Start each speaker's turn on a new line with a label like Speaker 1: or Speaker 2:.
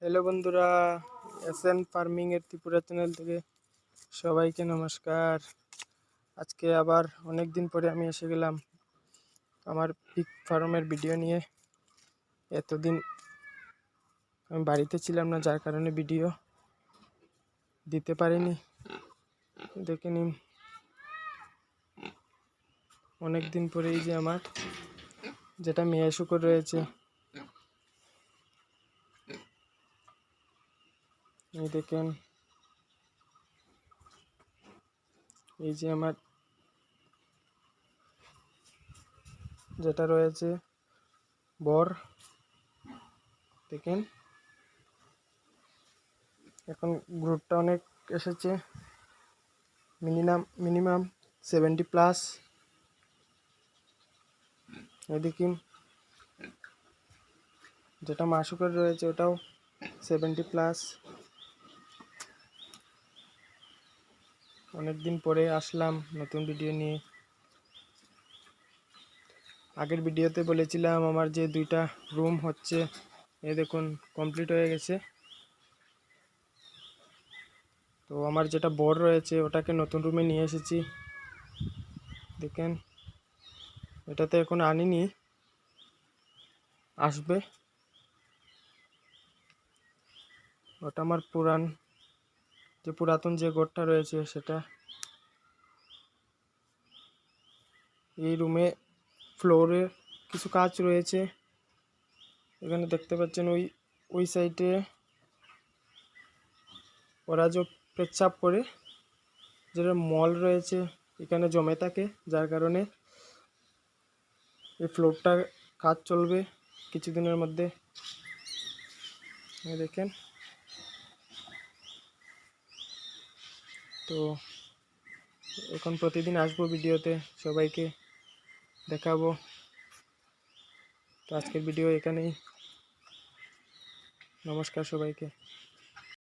Speaker 1: Hello বন্ধুরা, SN farming এর Tripura channel থেকে সবাইকে নমস্কার। আজকে আবার অনেক দিন পরে আমি এসে গেলাম আমার পিগ ফার্মের ভিডিও নিয়ে। এতদিন আমি বাড়িতে ছিলাম না, যার কারণে ভিডিও দিতে পারিনি। দেখে নিন, অনেক দিন পরেই যে আমার যেটা মেয়ে শুকর রয়েছে, এই দেখেন, এই যে আমার যেটা রয়েছে বর, দেখেন এখন গ্রুপটা অনেক এসেছে, মিনিমাম 70+। এদিকে যেটা মাসুকের রয়েছে ওটাও 70+। অনেকদিন পরে আসলাম নতুন ভিডিও নিয়ে। আগের ভিডিওতে বলেছিলাম আমার যে 2টা রুম হচ্ছে, এই দেখুন কমপ্লিট হয়ে গেছে। তো আমার যেটা বর রয়েছে ওটাকে নতুন রুমে নিয়ে এসেছি। দেখেন, এটাতে এখন আনিনি, আসবে। ওটা আমার পুরাতন যে ঘরটা রয়েছে সেটা। এই রুমে ফ্লোরে কিছু কাজ রয়েছে, এখানে দেখতে পাচ্ছেন। ওই সাইডে ওরা যে পেচ্ছাপ করে, যেটা মল রয়েছে এখানে জমে থাকে, যার কারণে এই ফ্লোরটা কাজ চলবে কিছুদিনের মধ্যে। দেখেন, তো এখন প্রতিদিন আসবো ভিডিওতে, সবাইকে দেখাবো। তো আজকের ভিডিও এখানেই, নমস্কার সবাইকে।